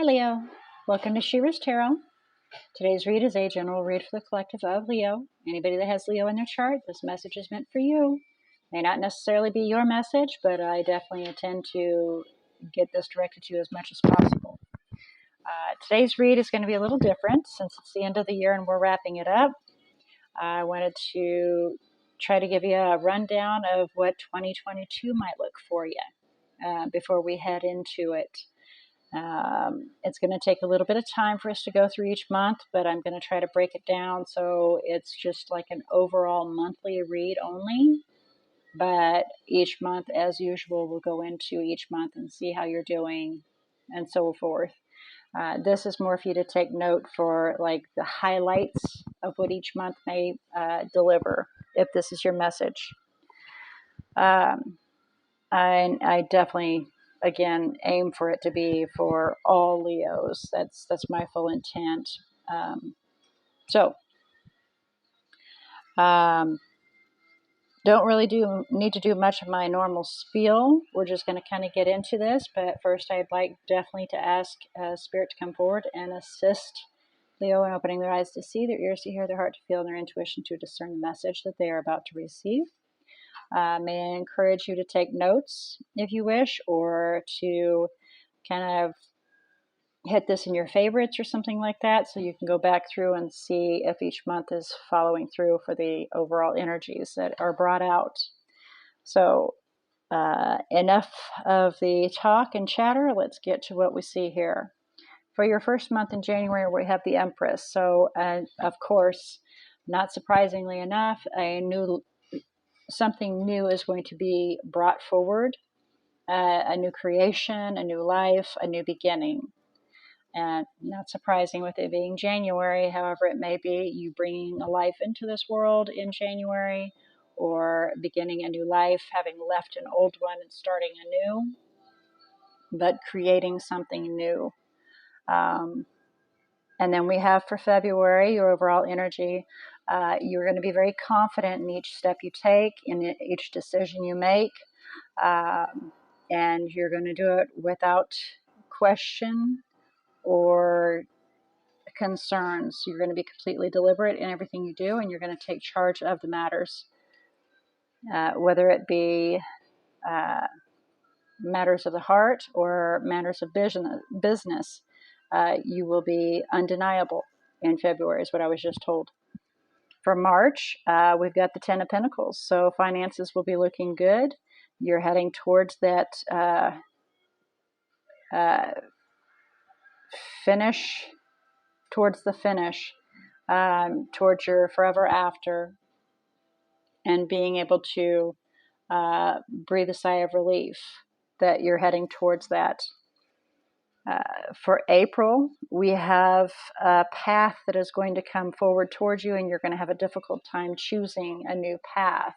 Hi Leo, welcome to She-ruhz Tarot. Today's read is a general read for the collective of Leo. Anybody that has Leo in their chart, this message is meant for you. May not necessarily be your message, but I definitely intend to get this directed to you as much as possible. Today's read is going to be a little different since it's the end of the year and we're wrapping it up. I wanted to try to give you a rundown of what 2022 might look for you before we head into it. It's going to take a little bit of time for us to go through each month, but I'm going to try to break it down so it's just like an overall monthly read only. But each month, as usual, we'll go into each month and see how you're doing and so forth. This is more for you to take note for like the highlights of what each month may deliver, if this is your message. I definitely, again, aim for it to be for all Leos. That's my full intent. Don't really need to do much of my normal spiel. We're just going to kind of get into this. But first, I'd like definitely to ask Spirit to come forward and assist Leo in opening their eyes to see, their ears to hear, their heart to feel, and their intuition to discern the message that they are about to receive. May I encourage you to take notes if you wish, or to kind of hit this in your favorites or something like that, so you can go back through and see if each month is following through for the overall energies that are brought out. So enough of the talk and chatter. Let's get to what we see here. For your first month in January, we have the Empress. So of course, not surprisingly enough, something new is going to be brought forward, a new creation, a new life, a new beginning. And not surprising with it being January, however it may be, you bringing a life into this world in January, or beginning a new life, having left an old one and starting anew, but creating something new. And then we have for February, your overall energy. You're going to be very confident in each step you take, in each decision you make, and you're going to do it without question or concerns. You're going to be completely deliberate in everything you do, and you're going to take charge of the matters, whether it be matters of the heart or matters of business. You will be undeniable in February, is what I was just told. For March, we've got the Ten of Pentacles. So finances will be looking good. You're heading towards that finish, towards your forever after, and being able to breathe a sigh of relief that you're heading towards that. For April, we have a path that is going to come forward towards you, and you're going to have a difficult time choosing a new path.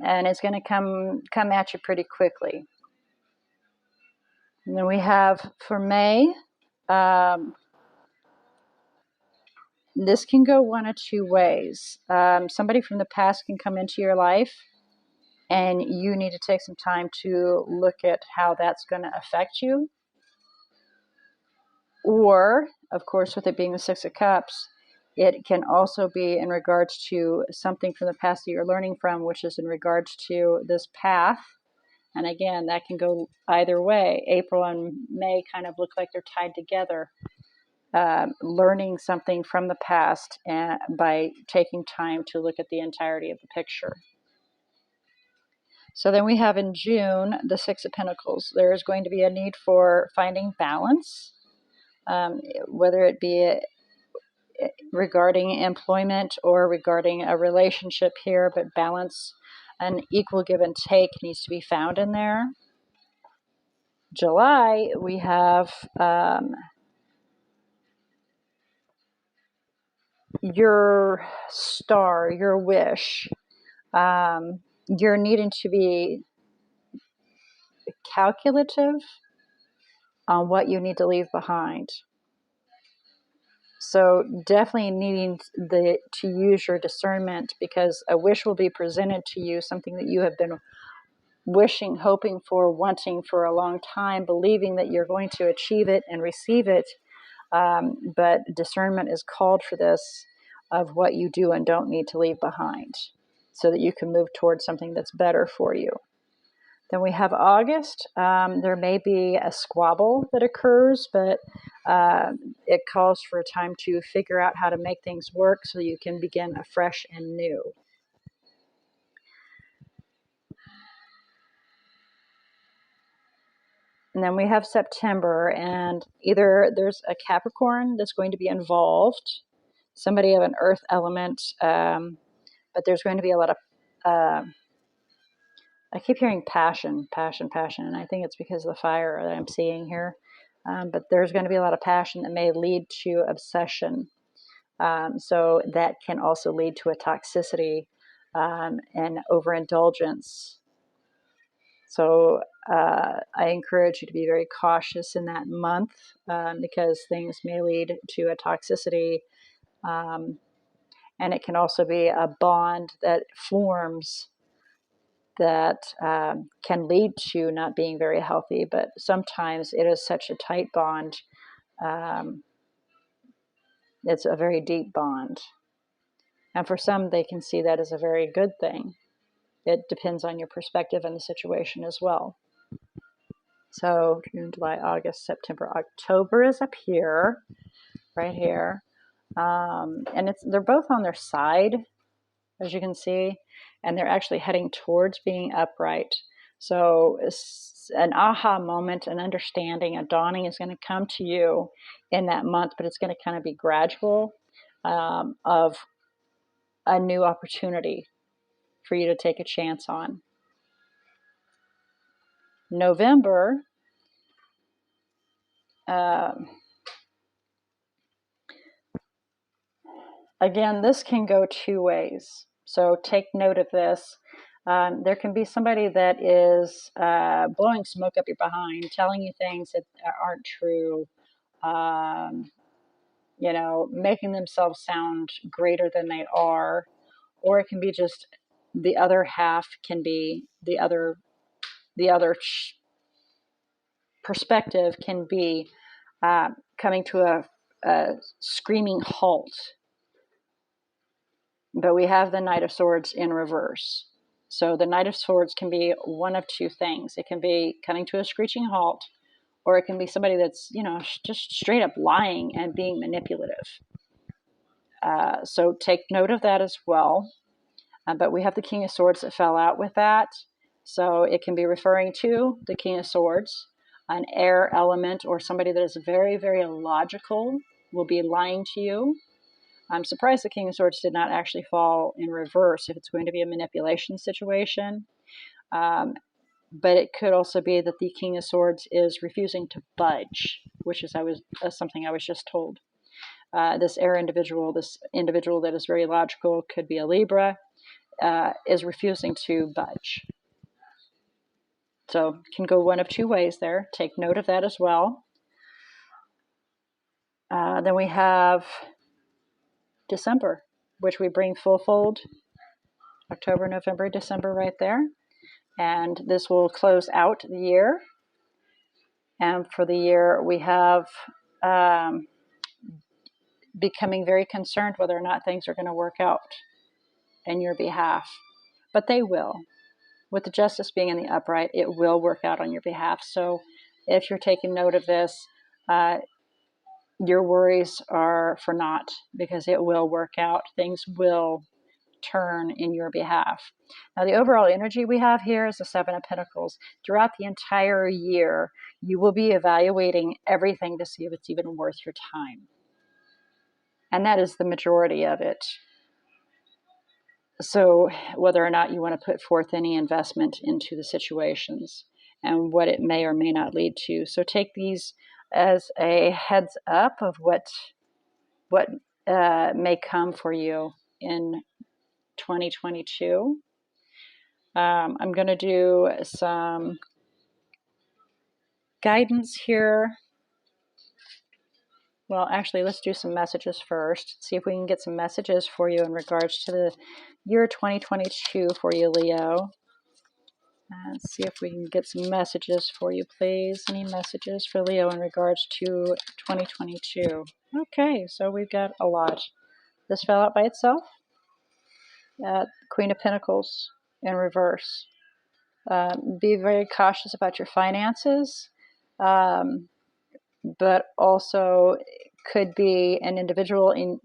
And it's going to come at you pretty quickly. And then we have for May, this can go one of two ways. Somebody from the past can come into your life, and you need to take some time to look at how that's going to affect you. Or, of course, with it being the Six of Cups, it can also be in regards to something from the past that you're learning from, which is in regards to this path. And again, that can go either way. April and May kind of look like they're tied together. Learning something from the past by taking time to look at the entirety of the picture. So then we have in June, the Six of Pentacles. There is going to be a need for finding balance. Whether it be regarding employment or regarding a relationship here, but balance, an equal give and take needs to be found in there. July, we have your star, your wish. You're needing to be calculative on what you need to leave behind. So definitely needing to use your discernment, because a wish will be presented to you, something that you have been wishing, hoping for, wanting for a long time, believing that you're going to achieve it and receive it. But discernment is called for this, of what you do and don't need to leave behind, so that you can move towards something that's better for you. Then we have August. There may be a squabble that occurs, but it calls for a time to figure out how to make things work so you can begin afresh and new. And then we have September, and either there's a Capricorn that's going to be involved, somebody of an earth element, but there's going to be a lot of, I keep hearing passion, and I think it's because of the fire that I'm seeing here. But there's going to be a lot of passion that may lead to obsession. So that can also lead to a toxicity and overindulgence. So I encourage you to be very cautious in that month, because things may lead to a toxicity. And it can also be a bond that forms that can lead to not being very healthy. But sometimes it is such a tight bond. It's a very deep bond. And for some, they can see that as a very good thing. It depends on your perspective and the situation as well. So June, July, August, September, October is up here, right here. And they're both on their side, as you can see, and they're actually heading towards being upright. So an aha moment, an understanding, a dawning is going to come to you in that month, but it's going to kind of be gradual, of a new opportunity for you to take a chance on. November, again, this can go two ways. So take note of this. There can be somebody that is blowing smoke up your behind, telling you things that aren't true, making themselves sound greater than they are. Or it can be just the other half, can be the other perspective can be coming to a screaming halt. But we have the Knight of Swords in reverse. So the Knight of Swords can be one of two things. It can be coming to a screeching halt, or it can be somebody that's, just straight up lying and being manipulative. So take note of that as well. But we have the King of Swords that fell out with that. So it can be referring to the King of Swords, an air element, or somebody that is very, very logical will be lying to you. I'm surprised the King of Swords did not actually fall in reverse if it's going to be a manipulation situation. But it could also be that the King of Swords is refusing to budge, which is something I was just told. This individual that is very logical, could be a Libra, is refusing to budge. So it can go one of two ways there. Take note of that as well. Then we have December, which we bring full fold. October, November, December right there. And this will close out the year. And for the year, we have becoming very concerned whether or not things are going to work out in your behalf. But they will. With the Justice being in the upright, it will work out on your behalf. So if you're taking note of this, your worries are for naught, because it will work out. Things will turn in your behalf. Now, the overall energy we have here is the Seven of Pentacles. Throughout the entire year, you will be evaluating everything to see if it's even worth your time. And that is the majority of it. So whether or not you want to put forth any investment into the situations and what it may or may not lead to. So take these as a heads up of what may come for you in 2022. I'm going to do some guidance here. Well, actually, let's do some messages first. See if we can get some messages for you in regards to the year 2022 for you, Leo. Let's see if we can get some messages for you, please. Any messages for Leo in regards to 2022? Okay, so we've got a lot. This fell out by itself. Queen of Pentacles in reverse. Be very cautious about your finances, but also could be an individual in,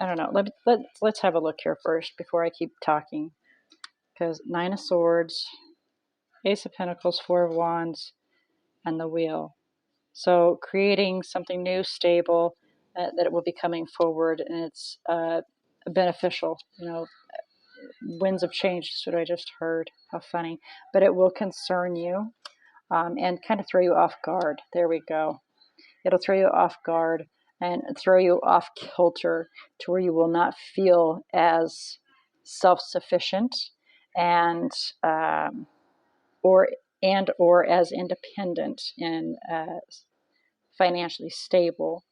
I don't know, let's have a look here first before I keep talking. Because Nine of Swords, Ace of Pentacles, Four of Wands, and the Wheel. So creating something new, stable, that it will be coming forward, and it's beneficial. You know, winds of change is what I just heard. How funny. But it will concern you and kind of throw you off guard. There we go. It'll throw you off guard and throw you off kilter to where you will not feel as self-sufficient and or as independent and financially stable.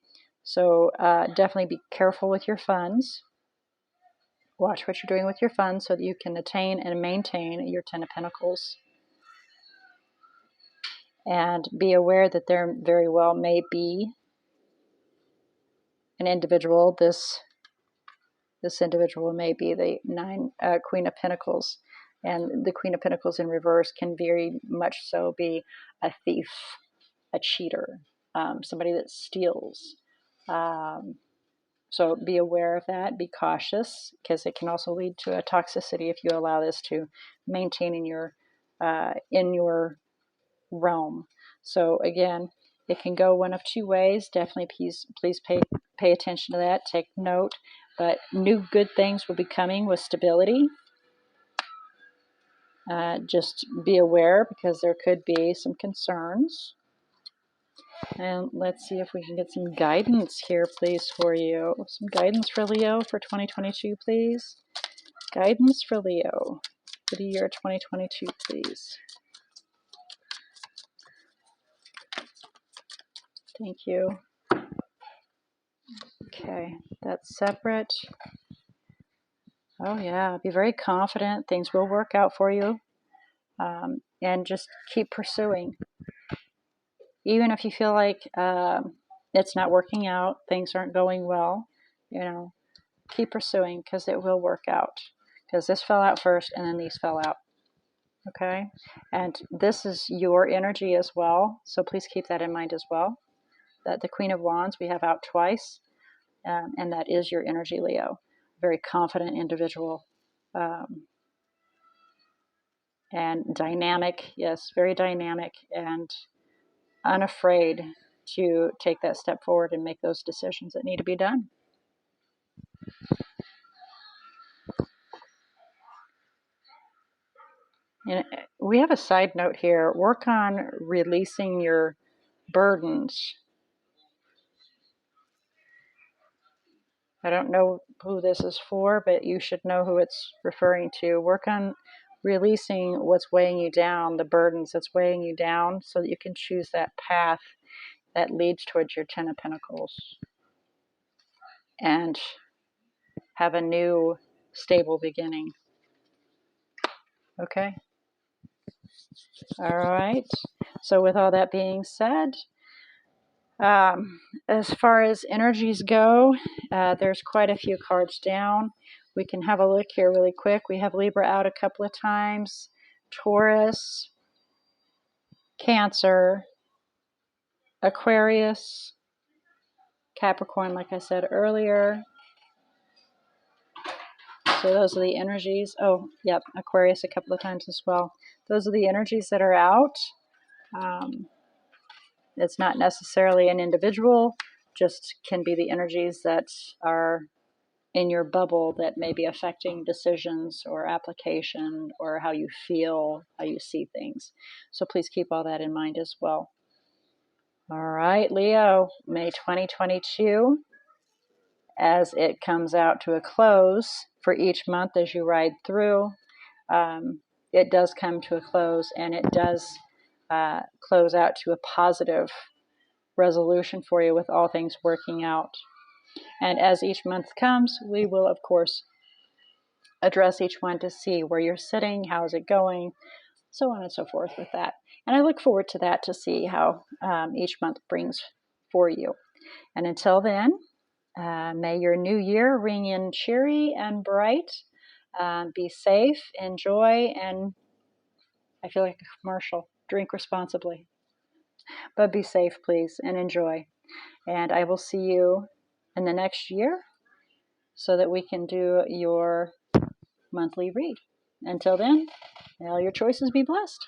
So definitely be careful with your funds. Watch what you're doing with your funds so that you can attain and maintain your Ten of Pentacles. And be aware that there very well may be an individual. This individual may be the Queen of Pentacles. And the Queen of Pentacles in reverse can very much so be a thief, a cheater, somebody that steals. So be aware of that. Be cautious, because it can also lead to a toxicity if you allow this to maintain in your realm. So again, it can go one of two ways. Definitely please pay attention to that. Take note. But new good things will be coming with stability. Just be aware, because there could be some concerns. And let's see if we can get some guidance here, please, for you. Some guidance for Leo for 2022, please. Guidance for Leo for the year 2022, please. Thank you. Okay, that's separate. Oh yeah, be very confident. Things will work out for you. And just keep pursuing. Even if you feel like it's not working out, things aren't going well, keep pursuing, because it will work out. Because this fell out first and then these fell out. Okay? And this is your energy as well. So please keep that in mind as well. That the Queen of Wands we have out twice. And that is your energy, Leo. Very confident individual. And dynamic. Yes, very dynamic and unafraid to take that step forward and make those decisions that need to be done. And we have a side note here. Work on releasing your burdens. I don't know who this is for, but you should know who it's referring to. Work on releasing what's weighing you down, the burdens that's weighing you down, so that you can choose that path that leads towards your Ten of Pentacles and have a new stable beginning. Okay? All right. So with all that being said, as far as energies go, there's quite a few cards down. We can have a look here really quick. We have Libra out a couple of times, Taurus, Cancer, Aquarius, Capricorn, like I said earlier. So those are the energies. Oh, yep, Aquarius a couple of times as well. Those are the energies that are out. It's not necessarily an individual, just can be the energies that are in your bubble that may be affecting decisions or application or how you feel, how you see things. So please keep all that in mind as well. All right, Leo, May 2022, as it comes out to a close for each month as you ride through, it does come to a close, and it does close out to a positive resolution for you with all things working out. And as each month comes, we will, of course, address each one to see where you're sitting, how's it going, so on and so forth with that. And I look forward to that to see how each month brings for you. And until then, may your new year ring in cheery and bright. Be safe, enjoy, and I feel like a commercial. Drink responsibly. But be safe, please, and enjoy. And I will see you in the next year so that we can do your monthly read. Until then, may all your choices be blessed.